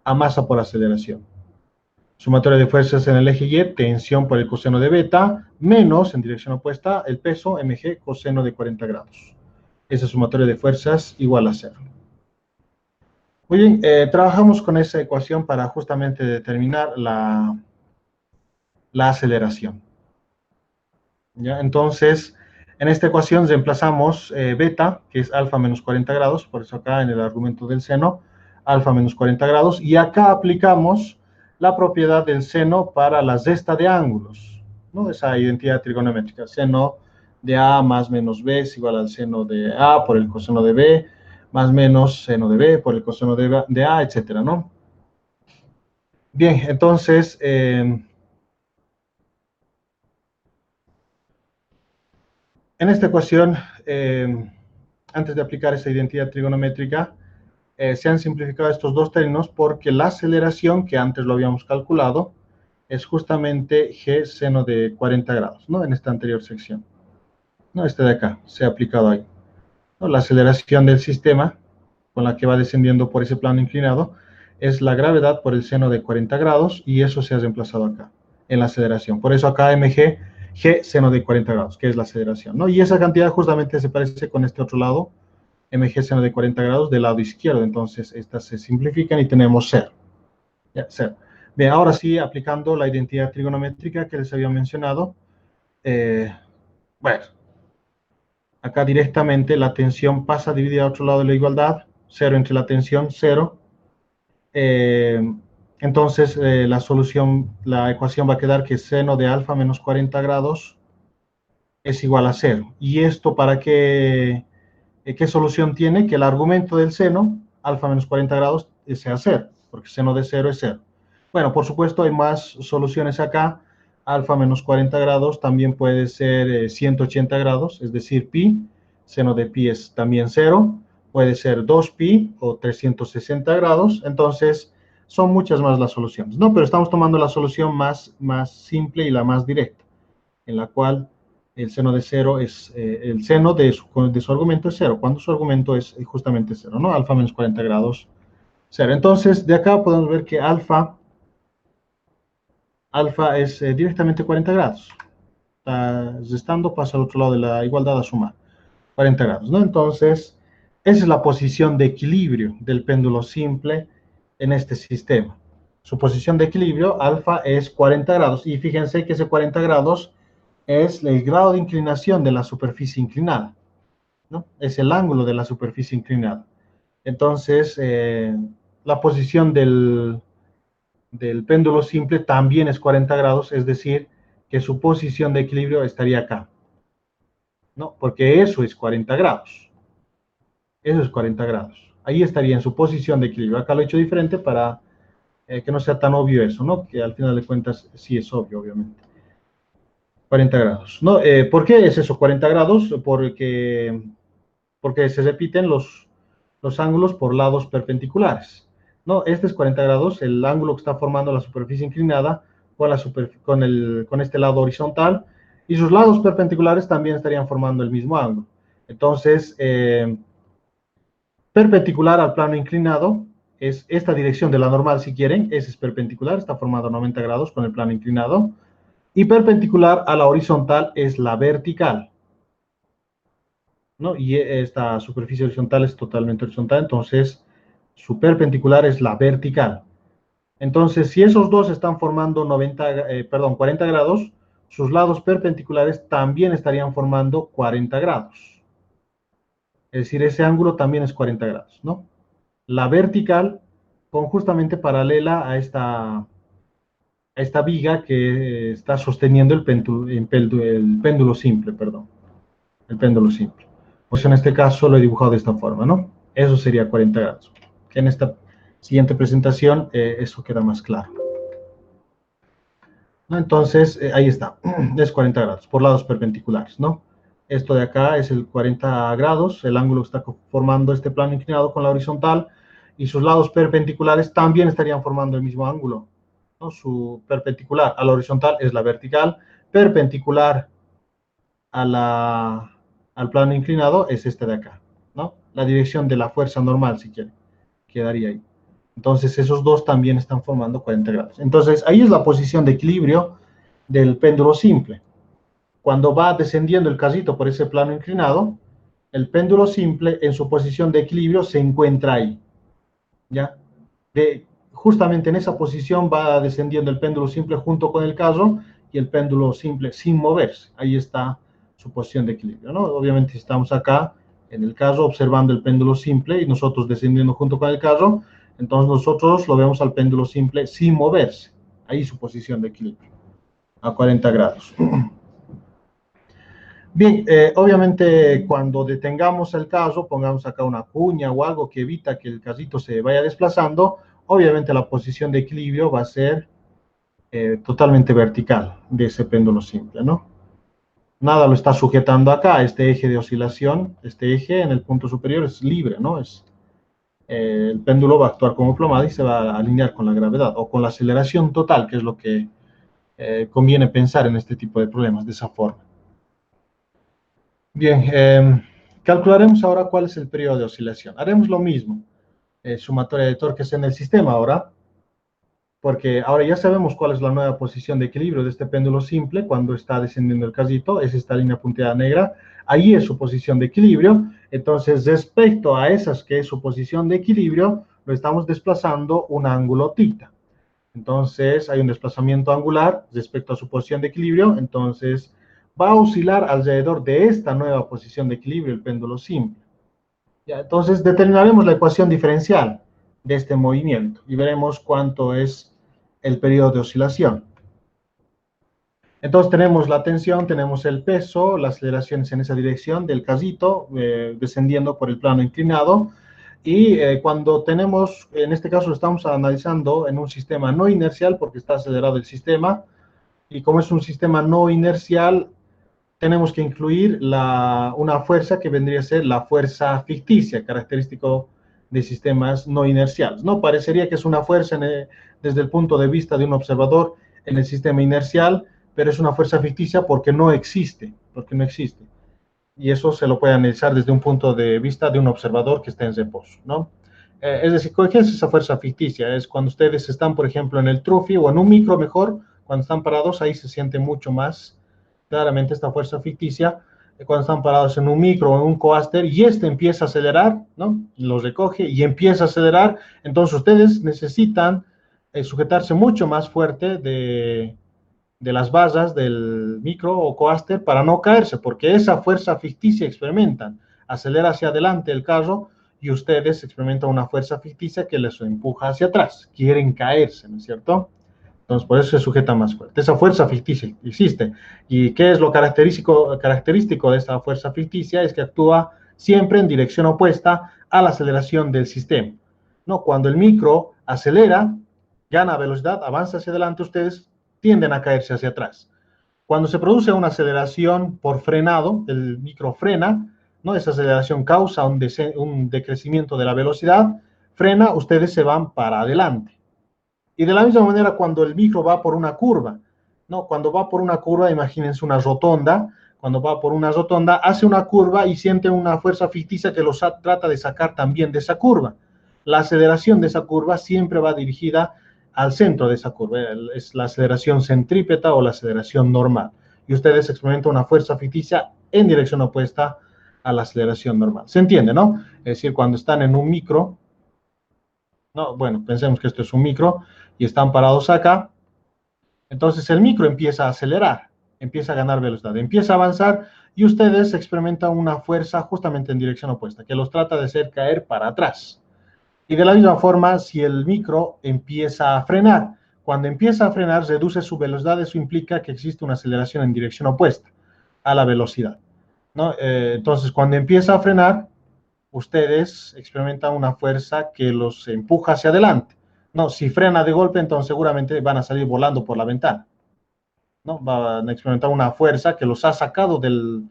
a masa por aceleración. Sumatoria de fuerzas en el eje Y, tensión por el coseno de beta, menos, en dirección opuesta, el peso mg coseno de 40 grados. Esa sumatoria de fuerzas igual a 0. Muy bien, trabajamos con esa ecuación para justamente determinar la aceleración. ¿Ya? Entonces, en esta ecuación reemplazamos beta, que es alfa menos 40 grados, por eso acá en el argumento del seno, alfa menos 40 grados, y acá aplicamos la propiedad del seno para la resta de ángulos, ¿no? Esa identidad trigonométrica, seno de A más menos B es igual al seno de A por el coseno de B, más menos seno de B por el coseno de A, etcétera, ¿no? Bien, entonces, en esta ecuación, antes de aplicar esa identidad trigonométrica, se han simplificado estos dos términos porque la aceleración, que antes lo habíamos calculado, es justamente g seno de 40 grados, ¿no? En esta anterior sección. ¿No? Este de acá, se ha aplicado ahí, ¿no? La aceleración del sistema, con la que va descendiendo por ese plano inclinado, es la gravedad por el seno de 40 grados, y eso se ha reemplazado acá, en la aceleración. Por eso acá mg, g seno de 40 grados, que es la aceleración, ¿no? Y esa cantidad justamente se parece con este otro lado, mg seno de 40 grados del lado izquierdo. Entonces, estas se simplifican y tenemos 0. Ya, 0. Bien, ahora sí, aplicando la identidad trigonométrica que les había mencionado, bueno, acá directamente la tensión pasa dividida a otro lado de la igualdad, 0 entre la tensión, 0. Entonces, la solución, la ecuación va a quedar que seno de alfa menos 40 grados es igual a 0. ¿Y esto para qué solución tiene? Que el argumento del seno, alfa menos 40 grados, sea 0, porque seno de 0 es 0. Bueno, por supuesto, hay más soluciones acá. Alfa menos 40 grados también puede ser 180 grados, es decir, pi. Seno de pi es también 0. Puede ser 2pi o 360 grados. Entonces, son muchas más las soluciones, ¿no? Pero estamos tomando la solución más simple y la más directa, en la cual el seno de 0 es, el seno de su argumento es 0, cuando su argumento es justamente 0, ¿no? Alfa menos 40 grados, 0. Entonces, de acá podemos ver que alfa es directamente 40 grados. Restando, pasa al otro lado de la igualdad a sumar. 40 grados, ¿no? Entonces, esa es la posición de equilibrio del péndulo simple en este sistema. Su posición de equilibrio, alfa, es 40 grados. Y fíjense que ese 40 grados es el grado de inclinación de la superficie inclinada, ¿no? Es el ángulo de la superficie inclinada. Entonces, la posición del péndulo simple también es 40 grados, es decir, que su posición de equilibrio estaría acá, ¿no? Porque eso es 40 grados. Eso es 40 grados. Ahí estaría en su posición de equilibrio. Acá lo he hecho diferente para que no sea tan obvio eso, ¿no? Que al final de cuentas sí es obvio, obviamente. 40 grados, ¿no? ¿Por qué es eso, 40 grados? Porque se repiten los ángulos por lados perpendiculares, ¿no? Este es 40 grados, el ángulo que está formando la superficie inclinada con este lado horizontal, y sus lados perpendiculares también estarían formando el mismo ángulo. Entonces, perpendicular al plano inclinado es esta dirección de la normal, si quieren, ese es perpendicular, está formado a 90 grados con el plano inclinado, y perpendicular a la horizontal es la vertical, ¿no? Y esta superficie horizontal es totalmente horizontal, entonces su perpendicular es la vertical. Entonces, si esos dos están formando 40 grados, sus lados perpendiculares también estarían formando 40 grados. Es decir, ese ángulo también es 40 grados, ¿no? La vertical con justamente paralela a esta viga que está sosteniendo el péndulo simple, perdón. El péndulo simple. Pues en este caso lo he dibujado de esta forma, ¿no? Eso sería 40 grados. En esta siguiente presentación eso queda más claro, ¿no? Entonces, ahí está, es 40 grados por lados perpendiculares, ¿no? Esto de acá es el 40 grados, el ángulo que está formando este plano inclinado con la horizontal, y sus lados perpendiculares también estarían formando el mismo ángulo, ¿no? Su perpendicular a la horizontal es la vertical, perpendicular al plano inclinado es este de acá, ¿no? La dirección de la fuerza normal, si quiere, quedaría ahí. Entonces, esos dos también están formando 40 grados. Entonces, ahí es la posición de equilibrio del péndulo simple. Cuando va descendiendo el casito por ese plano inclinado, el péndulo simple en su posición de equilibrio se encuentra ahí, ¿ya? Justamente en esa posición va descendiendo el péndulo simple junto con el carro, y el péndulo simple sin moverse. Ahí está su posición de equilibrio, ¿no? Obviamente, si estamos acá en el carro observando el péndulo simple y nosotros descendiendo junto con el carro, entonces nosotros lo vemos al péndulo simple sin moverse. Ahí su posición de equilibrio, a 40 grados. Bien, obviamente cuando detengamos el carro, pongamos acá una cuña o algo que evita que el carrito se vaya desplazando, obviamente la posición de equilibrio va a ser totalmente vertical de ese péndulo simple, ¿no? Nada lo está sujetando acá, este eje de oscilación, este eje en el punto superior es libre, ¿no? El péndulo va a actuar como plomada y se va a alinear con la gravedad o con la aceleración total, que es lo que conviene pensar en este tipo de problemas de esa forma. Bien, calcularemos ahora cuál es el periodo de oscilación. Haremos lo mismo. sumatoria de torques en el sistema ahora, porque ahora ya sabemos cuál es la nueva posición de equilibrio de este péndulo simple cuando está descendiendo el casito, es esta línea punteada negra, ahí es su posición de equilibrio. Entonces, respecto a esas que es su posición de equilibrio, lo estamos desplazando un ángulo tita. Entonces, hay un desplazamiento angular respecto a su posición de equilibrio, entonces va a oscilar alrededor de esta nueva posición de equilibrio el péndulo simple. Ya, entonces, determinaremos la ecuación diferencial de este movimiento y veremos cuánto es el periodo de oscilación. Entonces tenemos la tensión, tenemos el peso, las aceleraciones en esa dirección del casito descendiendo por el plano inclinado. Y cuando tenemos, en este caso lo estamos analizando en un sistema no inercial porque está acelerado el sistema. Y como es un sistema no inercial, tenemos que incluir una fuerza que vendría a ser la fuerza ficticia, característico de sistemas no inerciales. No parecería que es una fuerza desde el punto de vista de un observador en el sistema inercial, pero es una fuerza ficticia porque no existe, Y eso se lo puede analizar desde un punto de vista de un observador que está en reposo, ¿no? Es decir, ¿qué es esa fuerza ficticia? Es cuando ustedes están, por ejemplo, en el trufi o en un micro mejor, cuando están parados, ahí se siente mucho más claramente esta fuerza ficticia, cuando están parados en un micro o en un coaster y este empieza a acelerar, ¿no? Lo recoge y empieza a acelerar, entonces ustedes necesitan sujetarse mucho más fuerte de las barras del micro o coaster para no caerse, porque esa fuerza ficticia experimentan, acelera hacia adelante el carro y ustedes experimentan una fuerza ficticia que les empuja hacia atrás, quieren caerse, ¿no es cierto? Entonces, por eso se sujeta más fuerte. Esa fuerza ficticia existe. ¿Y qué es lo característico de esta fuerza ficticia? Es que actúa siempre en dirección opuesta a la aceleración del sistema. ¿No? Cuando el micro acelera, gana velocidad, avanza hacia adelante, ustedes tienden a caerse hacia atrás. Cuando se produce una aceleración por frenado, el micro frena, ¿no? Esa aceleración causa un decrecimiento de la velocidad, frena, ustedes se van para adelante. Y de la misma manera cuando el micro va por una curva, ¿no? Cuando va por una curva, imagínense una rotonda, cuando va por una rotonda, hace una curva y siente una fuerza ficticia que los trata de sacar también de esa curva. La aceleración de esa curva siempre va dirigida al centro de esa curva, es la aceleración centrípeta o la aceleración normal. Y ustedes experimentan una fuerza ficticia en dirección opuesta a la aceleración normal. ¿Se entiende, no? Es decir, cuando están en un micro, no, bueno, pensemos que esto es un micro y están parados acá, entonces el micro empieza a acelerar, empieza a ganar velocidad, empieza a avanzar y ustedes experimentan una fuerza justamente en dirección opuesta, que los trata de hacer caer para atrás. Y de la misma forma, si el micro empieza a frenar, cuando empieza a frenar, reduce su velocidad, eso implica que existe una aceleración en dirección opuesta a la velocidad, ¿no? Entonces, cuando empieza a frenar, ustedes experimentan una fuerza que los empuja hacia adelante. No, si frena de golpe, entonces seguramente van a salir volando por la ventana. ¿No? Van a experimentar una fuerza que los ha sacado del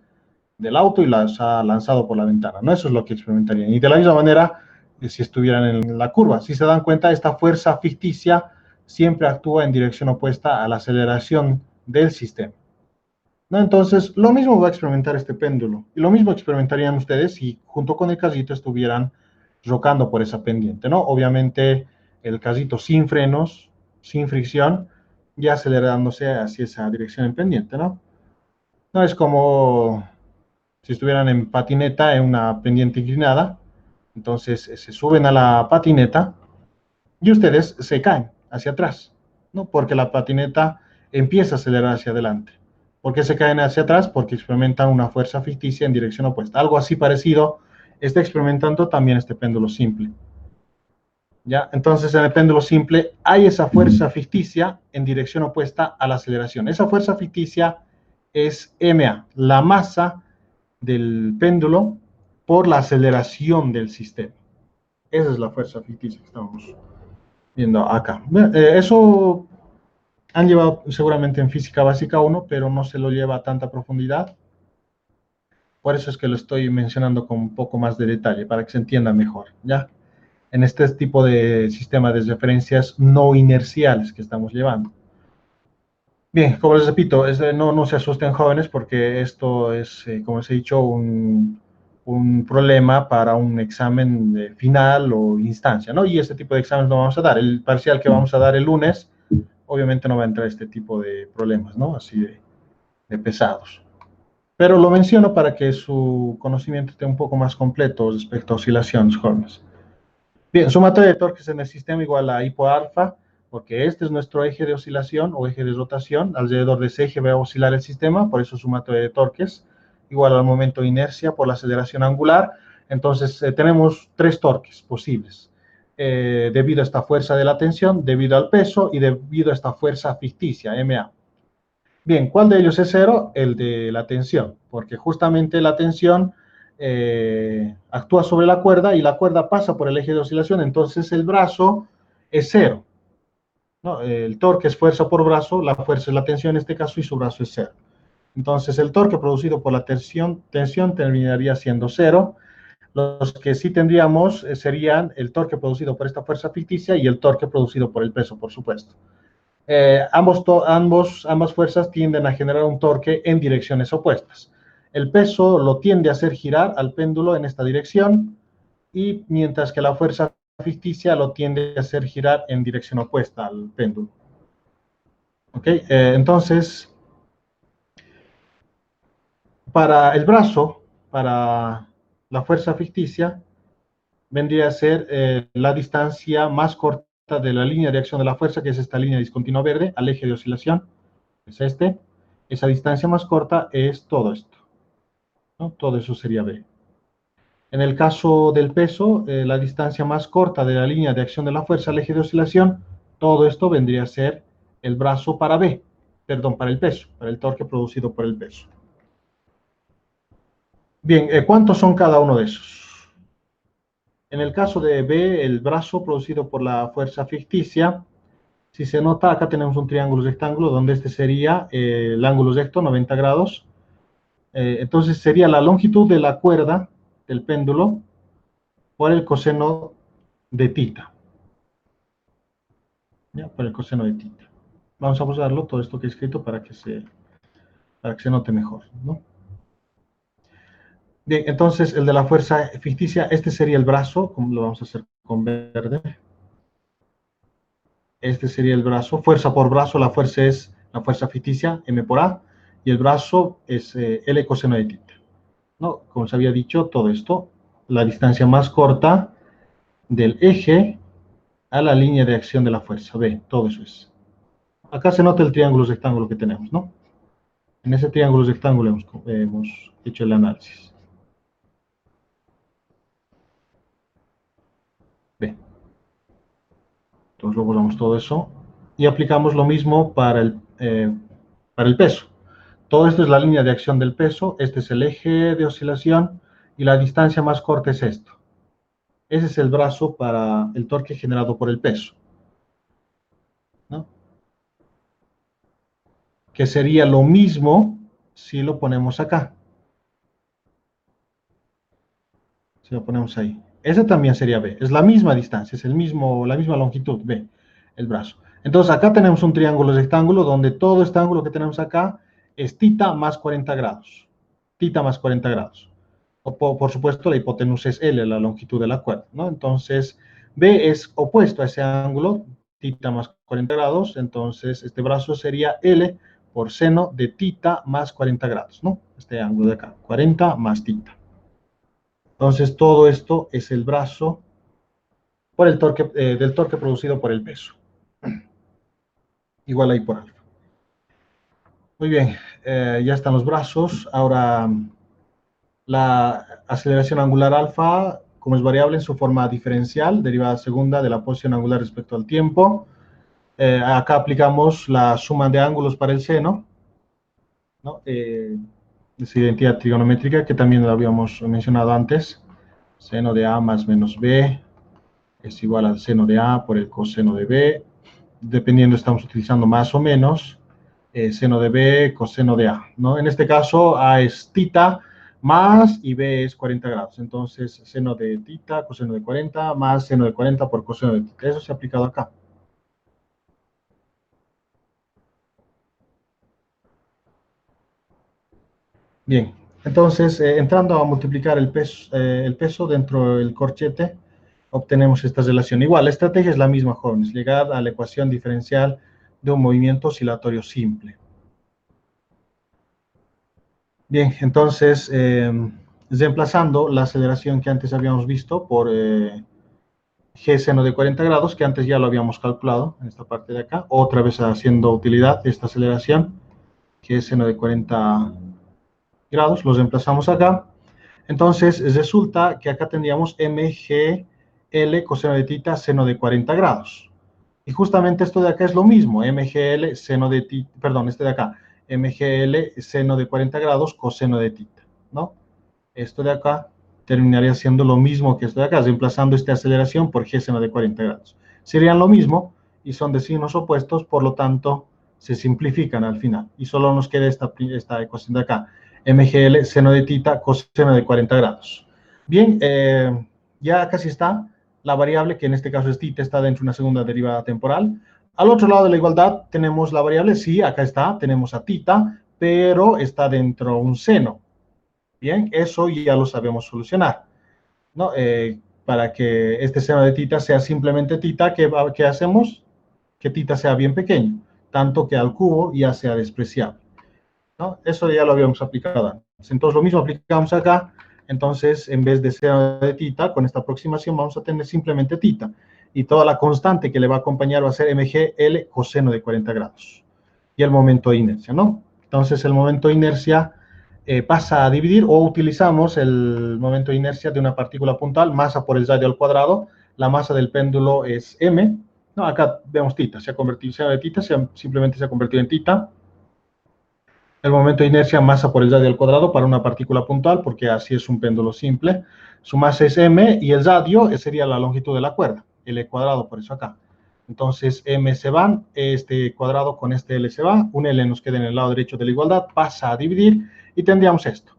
auto y las ha lanzado por la ventana. ¿No? Eso es lo que experimentarían. Y de la misma manera, si estuvieran en la curva. Si se dan cuenta, esta fuerza ficticia siempre actúa en dirección opuesta a la aceleración del sistema. ¿No? Entonces, lo mismo va a experimentar este péndulo. Y lo mismo experimentarían ustedes si junto con el casito estuvieran rocando por esa pendiente, ¿no? Obviamente, el casito sin frenos, sin fricción, ya acelerándose hacia esa dirección en pendiente, ¿no? No es como si estuvieran en patineta en una pendiente inclinada. Entonces, se suben a la patineta y ustedes se caen hacia atrás, ¿no? Porque la patineta empieza a acelerar hacia adelante. ¿Por qué se caen hacia atrás? Porque experimentan una fuerza ficticia en dirección opuesta. Algo así parecido está experimentando también este péndulo simple. ¿Ya? Entonces, en el péndulo simple hay esa fuerza ficticia en dirección opuesta a la aceleración. Esa fuerza ficticia es ma, la masa del péndulo por la aceleración del sistema. Esa es la fuerza ficticia que estamos viendo acá. Eso han llevado seguramente en física básica 1, pero no se lo lleva a tanta profundidad. Por eso es que lo estoy mencionando con un poco más de detalle, para que se entienda mejor, ¿ya? En este tipo de sistema de referencias no inerciales que estamos llevando. Bien, como les repito, no se asusten jóvenes porque esto es, como les he dicho, un un problema para un examen final o instancia, ¿no? Y este tipo de exámenes no vamos a dar. El parcial que vamos a dar el lunes, obviamente no va a entrar este tipo de problemas, ¿no? Así de pesados. Pero lo menciono para que su conocimiento esté un poco más completo respecto a oscilaciones jóvenes. Bien, sumatoria de torques en el sistema igual a I por alfa, porque este es nuestro eje de oscilación o eje de rotación. Alrededor de ese eje va a oscilar el sistema, por eso sumatoria de torques igual al momento de inercia por la aceleración angular. Entonces, tenemos tres torques posibles, debido a esta fuerza de la tensión, debido al peso y debido a esta fuerza ficticia, MA. Bien, ¿cuál de ellos es cero? El de la tensión, porque justamente la tensión actúa sobre la cuerda y la cuerda pasa por el eje de oscilación, entonces el brazo es cero, ¿no? El torque es fuerza por brazo, la fuerza es la tensión en este caso y su brazo es cero. Entonces el torque producido por la tensión terminaría siendo cero. Los que sí tendríamos serían el torque producido por esta fuerza ficticia y el torque producido por el peso, por supuesto. Ambas fuerzas tienden a generar un torque en direcciones opuestas. El peso lo tiende a hacer girar al péndulo en esta dirección, y mientras que la fuerza ficticia lo tiende a hacer girar en dirección opuesta al péndulo. ¿Ok? Entonces, para el brazo, para la fuerza ficticia, vendría a ser la distancia más corta de la línea de acción de la fuerza, que es esta línea discontinua verde, al eje de oscilación, es este. Esa distancia más corta es todo esto, ¿no? Todo eso sería B. En el caso del peso, la distancia más corta de la línea de acción de la fuerza al eje de oscilación, todo esto vendría a ser el brazo para B, perdón, para el peso, para el torque producido por el peso. Bien, ¿cuántos son cada uno de esos? En el caso de B, el brazo producido por la fuerza ficticia, si se nota, acá tenemos un triángulo rectángulo donde este sería el ángulo recto, 90 grados. Entonces sería la longitud de la cuerda del péndulo por el coseno de tita. ¿Ya? Por el coseno de tita. Vamos a usarlo, todo esto que he escrito, para que se note mejor, ¿no? Bien, entonces el de la fuerza ficticia, este sería el brazo, como lo vamos a hacer con verde. Este sería el brazo. Fuerza por brazo, la fuerza es la fuerza ficticia, M por A, y el brazo es L coseno de tita. ¿No? Como se había dicho, todo esto, la distancia más corta del eje a la línea de acción de la fuerza, B, todo eso es. Acá se nota el triángulo rectángulo que tenemos, ¿no? En ese triángulo rectángulo hemos hecho el análisis. B. Entonces lo borramos todo eso y aplicamos lo mismo para el peso. Todo esto es la línea de acción del peso, este es el eje de oscilación y la distancia más corta es esto. Ese es el brazo para el torque generado por el peso, ¿no? Que sería lo mismo si lo ponemos acá. Si lo ponemos ahí. Ese también sería B. Es la misma distancia, es la misma longitud, B, el brazo. Entonces acá tenemos un triángulo rectángulo donde todo este ángulo que tenemos acá es tita más 40 grados. Tita más 40 grados. Por supuesto, la hipotenusa es L, la longitud de la cuerda, ¿no? Entonces, B es opuesto a ese ángulo, tita más 40 grados, entonces este brazo sería L por seno de tita más 40 grados, ¿no? Este ángulo de acá, 40 más tita. Entonces, todo esto es el brazo por el torque, del torque producido por el peso. Igual ahí por alfa. Muy bien, ya están los brazos. Ahora, la aceleración angular alfa, como es variable en su forma diferencial, derivada segunda de la posición angular respecto al tiempo. Acá aplicamos la suma de ángulos para el seno, ¿no? Es identidad trigonométrica que también lo habíamos mencionado antes. Seno de A más menos B es igual al seno de A por el coseno de B. Dependiendo, estamos utilizando más o menos seno de B, coseno de A, ¿no? En este caso, A es tita más y B es 40 grados. Entonces, seno de tita, coseno de 40, más seno de 40 por coseno de tita. Eso se ha aplicado acá. Bien. Entonces, entrando a multiplicar el peso dentro del corchete, obtenemos esta relación. Igual, la estrategia es la misma, jóvenes, llegar a la ecuación diferencial de un movimiento oscilatorio simple. Bien, entonces, reemplazando la aceleración que antes habíamos visto por G seno de 40 grados, que antes ya lo habíamos calculado en esta parte de acá, otra vez haciendo utilidad de esta aceleración, G seno de 40 grados, los reemplazamos acá. Entonces, resulta que acá tendríamos MGL coseno de tita seno de 40 grados. Y justamente esto de acá es lo mismo, MGL seno de tita, perdón, este de acá, MGL seno de 40 grados coseno de tita, ¿no? Esto de acá terminaría siendo lo mismo que esto de acá, reemplazando esta aceleración por G seno de 40 grados. Serían lo mismo y son de signos opuestos, por lo tanto, se simplifican al final. Y solo nos queda esta ecuación de acá, MGL seno de tita coseno de 40 grados. Bien, ya casi está. La variable, que en este caso es tita, está dentro de una segunda derivada temporal. Al otro lado de la igualdad tenemos la variable, sí, acá está, tenemos a tita, pero está dentro de un seno. Bien, eso ya lo sabemos solucionar, ¿no? Para que este seno de tita sea simplemente tita, ¿qué hacemos? Que tita sea bien pequeño, tanto que al cubo ya sea despreciable, ¿no? Eso ya lo habíamos aplicado antes. Entonces, lo mismo aplicamos acá. Entonces, en vez de seno de tita, con esta aproximación vamos a tener simplemente tita. Y toda la constante que le va a acompañar va a ser MGL coseno de 40 grados. Y el momento de inercia, ¿no? Entonces, el momento de inercia pasa a dividir, o utilizamos el momento de inercia de una partícula puntual, masa por el radio al cuadrado. La masa del péndulo es m. No, acá vemos tita, se ha convertido, seno de tita, simplemente se ha convertido en tita. El momento de inercia, masa por el radio al cuadrado para una partícula puntual, porque así es un péndulo simple. Su masa es m y el radio sería la longitud de la cuerda, L cuadrado, por eso acá. Entonces, m se van, este cuadrado con este L se va, un L nos queda en el lado derecho de la igualdad, pasa a dividir y tendríamos esto.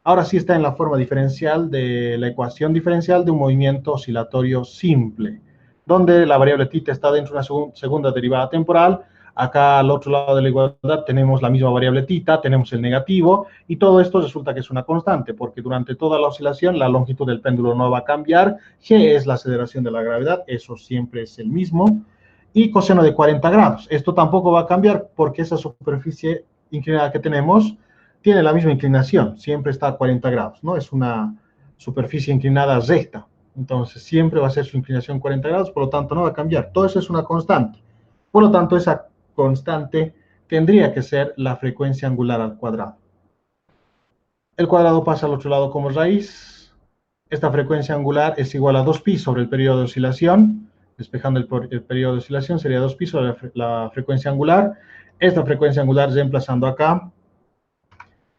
Ahora sí está en la forma diferencial de la ecuación diferencial de un movimiento oscilatorio simple, donde la variable θ está dentro de una segunda derivada temporal. Acá al otro lado de la igualdad tenemos la misma variable θ, tenemos el negativo, y todo esto resulta que es una constante, porque durante toda la oscilación la longitud del péndulo no va a cambiar. G es la aceleración de la gravedad, eso siempre es el mismo, y coseno de 40 grados. Esto tampoco va a cambiar porque esa superficie inclinada que tenemos tiene la misma inclinación, siempre está a 40 grados, ¿no? Es una superficie inclinada recta, entonces siempre va a ser su inclinación 40 grados, por lo tanto no va a cambiar. Todo eso es una constante. Por lo tanto, esa constante tendría que ser la frecuencia angular al cuadrado. El cuadrado pasa al otro lado como raíz. Esta frecuencia angular es igual a 2pi sobre el periodo de oscilación. Despejando el periodo de oscilación sería 2pi sobre la frecuencia angular. Esta frecuencia angular, reemplazando acá,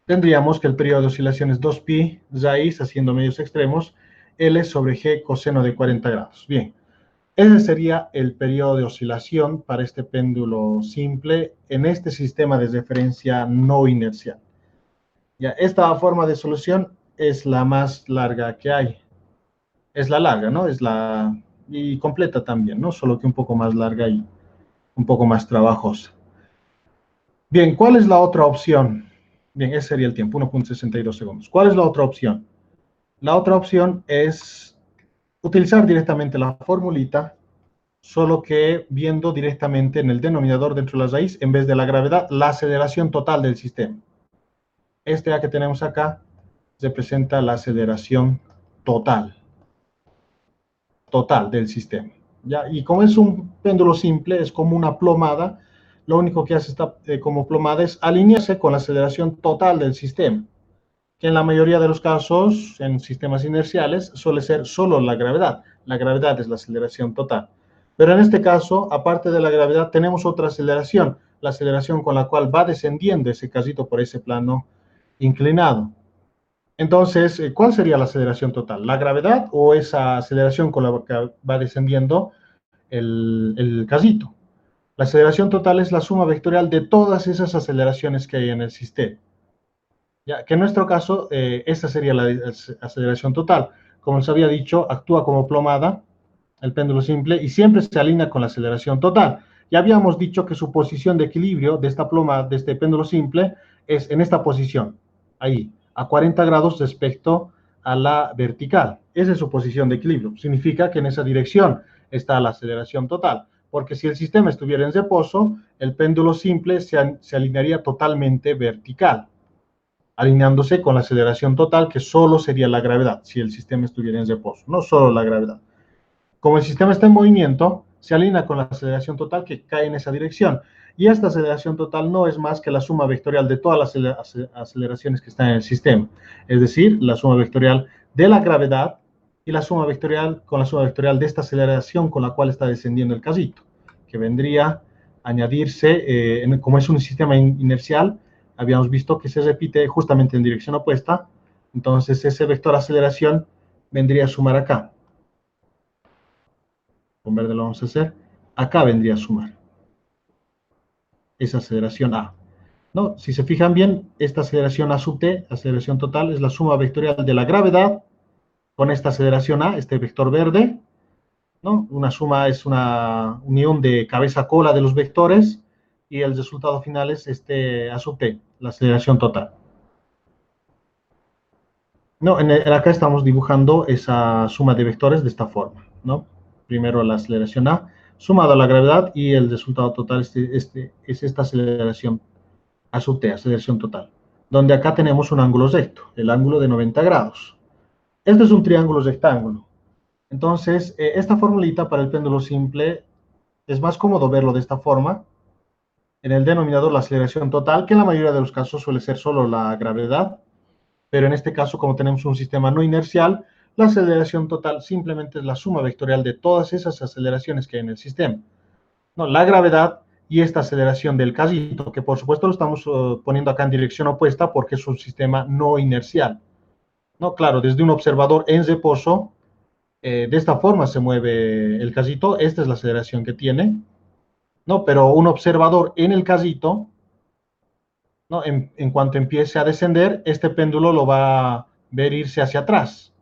tendríamos que el periodo de oscilación es 2pi raíz, haciendo medios extremos, L sobre G coseno de 40 grados. Bien, ese sería el periodo de oscilación para este péndulo simple en este sistema de referencia no inercial. Ya, esta forma de solución es la más larga que hay. Es la larga, ¿no? Y completa también, ¿no? Solo que un poco más larga y un poco más trabajosa. Bien, ¿cuál es la otra opción? Bien, ese sería el tiempo, 1.62 segundos. ¿Cuál es la otra opción? La otra opción es utilizar directamente la formulita, solo que viendo directamente en el denominador dentro de la raíz, en vez de la gravedad, la aceleración total del sistema. Este A que tenemos acá representa la aceleración total del sistema. ¿Ya? Y como es un péndulo simple, es como una plomada, lo único que hace como plomada es alinearse con la aceleración total del sistema, que en la mayoría de los casos, en sistemas inerciales, suele ser solo la gravedad. La gravedad es la aceleración total. Pero en este caso, aparte de la gravedad, tenemos otra aceleración, la aceleración con la cual va descendiendo ese casito por ese plano inclinado. Entonces, ¿cuál sería la aceleración total? ¿La gravedad o esa aceleración con la que va descendiendo el casito? La aceleración total es la suma vectorial de todas esas aceleraciones que hay en el sistema. Ya que en nuestro caso, esta sería la aceleración total. Como les había dicho, actúa como plomada, el péndulo simple, y siempre se alinea con la aceleración total. Ya habíamos dicho que su posición de equilibrio de esta ploma, de este péndulo simple, es en esta posición, ahí. a 40 grados respecto a la vertical. Esa es su posición de equilibrio. Significa que en esa dirección está la aceleración total, porque si el sistema estuviera en reposo, el péndulo simple se alinearía totalmente vertical, alineándose con la aceleración total, que solo sería la gravedad, si el sistema estuviera en reposo, no solo la gravedad. Como el sistema está en movimiento, se alinea con la aceleración total que cae en esa dirección. Y esta aceleración total no es más que la suma vectorial de todas las aceleraciones que están en el sistema. Es decir, la suma vectorial de la gravedad y la suma vectorial con la suma vectorial de esta aceleración con la cual está descendiendo el casito, que vendría a añadirse, como es un sistema inercial, habíamos visto que se repite justamente en dirección opuesta, entonces ese vector aceleración vendría a sumar acá. Con verde lo vamos a hacer. Acá vendría a sumar esa aceleración A. ¿No? Si se fijan bien, esta aceleración A sub t, aceleración total, es la suma vectorial de la gravedad con esta aceleración A, este vector verde, ¿no? Una suma es una unión de cabeza-cola de los vectores y el resultado final es este A sub t, la aceleración total. No, acá estamos dibujando esa suma de vectores de esta forma, ¿no? Primero la aceleración A, sumado a la gravedad, y el resultado total es esta aceleración A sub t, aceleración total. Donde acá tenemos un ángulo recto, el ángulo de 90 grados. Este es un triángulo rectángulo. Entonces, esta formulita para el péndulo simple es más cómodo verlo de esta forma. En el denominador la aceleración total, que en la mayoría de los casos suele ser solo la gravedad, pero en este caso, como tenemos un sistema no inercial, la aceleración total simplemente es la suma vectorial de todas esas aceleraciones que hay en el sistema. No, la gravedad y esta aceleración del casito, que por supuesto lo estamos poniendo acá en dirección opuesta porque es un sistema no inercial. No, claro, desde un observador en reposo, de esta forma se mueve el casito, esta es la aceleración que tiene, ¿no? Pero un observador en el casito, ¿no? En cuanto empiece a descender, este péndulo lo va a ver irse hacia atrás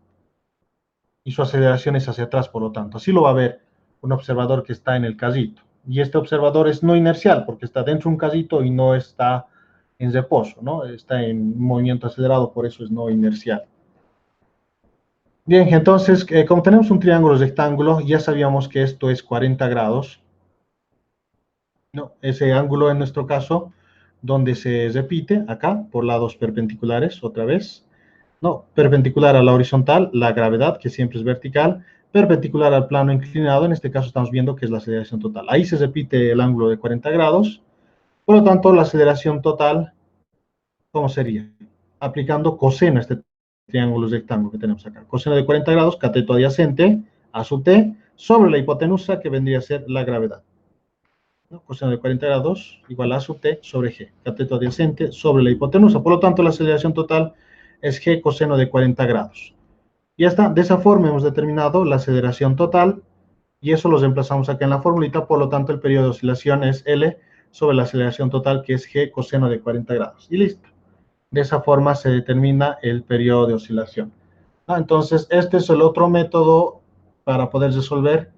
y su aceleración es hacia atrás, por lo tanto. Así lo va a ver un observador que está en el casito. Y este observador es no inercial porque está dentro de un casito y no está en reposo, ¿no? Está en movimiento acelerado, por eso es no inercial. Bien, entonces, como tenemos un triángulo rectángulo, ya sabíamos que esto es 40 grados, ¿no? Ese ángulo en nuestro caso, donde se repite acá por lados perpendiculares, otra vez, ¿no? Perpendicular a la horizontal, la gravedad, que siempre es vertical, perpendicular al plano inclinado, en este caso estamos viendo que es la aceleración total. Ahí se repite el ángulo de 40 grados, por lo tanto, la aceleración total, ¿cómo sería? Aplicando coseno a este triángulo rectángulo que tenemos acá. Coseno de 40 grados, cateto adyacente, A sub t, sobre la hipotenusa, que vendría a ser la gravedad, ¿no? Coseno de 40 grados igual a sub t sobre g, cateto adyacente sobre la hipotenusa. Por lo tanto, la aceleración total es g coseno de 40 grados. Y ya está, de esa forma hemos determinado la aceleración total y eso lo reemplazamos acá en la formulita, por lo tanto el periodo de oscilación es L sobre la aceleración total, que es g coseno de 40 grados. Y listo. De esa forma se determina el periodo de oscilación. Entonces, este es el otro método para poder resolver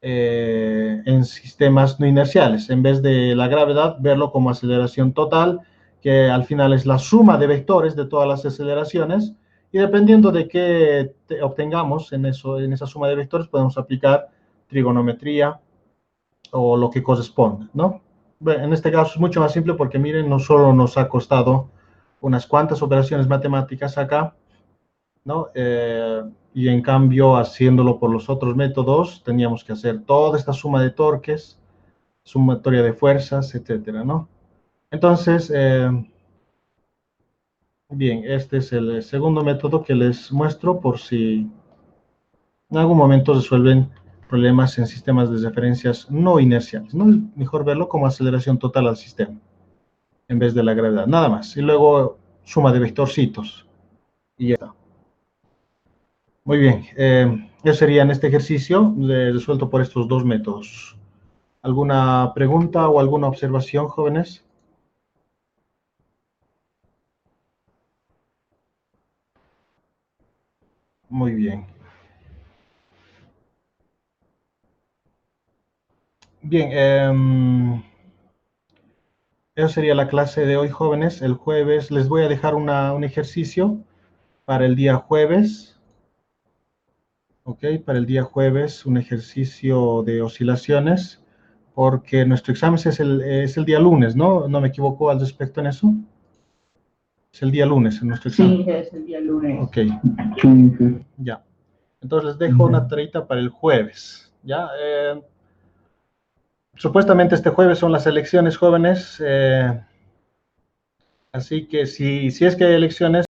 en sistemas no inerciales. En vez de la gravedad, verlo como aceleración total, que al final es la suma de vectores de todas las aceleraciones, y dependiendo de qué obtengamos en esa suma de vectores, podemos aplicar trigonometría o lo que corresponda, ¿no? Bueno, en este caso es mucho más simple porque miren, no solo nos ha costado unas cuantas operaciones matemáticas acá, ¿no? Y en cambio, haciéndolo por los otros métodos, teníamos que hacer toda esta suma de torques, sumatoria de fuerzas, etcétera, ¿no? Entonces, bien, este es el segundo método que les muestro por si en algún momento resuelven problemas en sistemas de referencias no inerciales, ¿no? Es mejor verlo como aceleración total al sistema en vez de la gravedad, nada más. Y luego suma de vectorcitos y ya está. Muy bien, eso sería en este ejercicio resuelto por estos dos métodos. ¿Alguna pregunta o alguna observación, jóvenes? Muy bien. Bien, Eso sería la clase de hoy, jóvenes. El jueves les voy a dejar un ejercicio para el día jueves. Ok, para el día jueves un ejercicio de oscilaciones, porque nuestro examen es el día lunes, ¿no? ¿No me equivoco al respecto en eso? Es el día lunes en nuestro examen. Sí, es el día lunes. Ok, Sí, sí. ya. Entonces les dejo una tareita para el jueves, ¿ya? Supuestamente este jueves son las elecciones, jóvenes, así que si es que hay elecciones,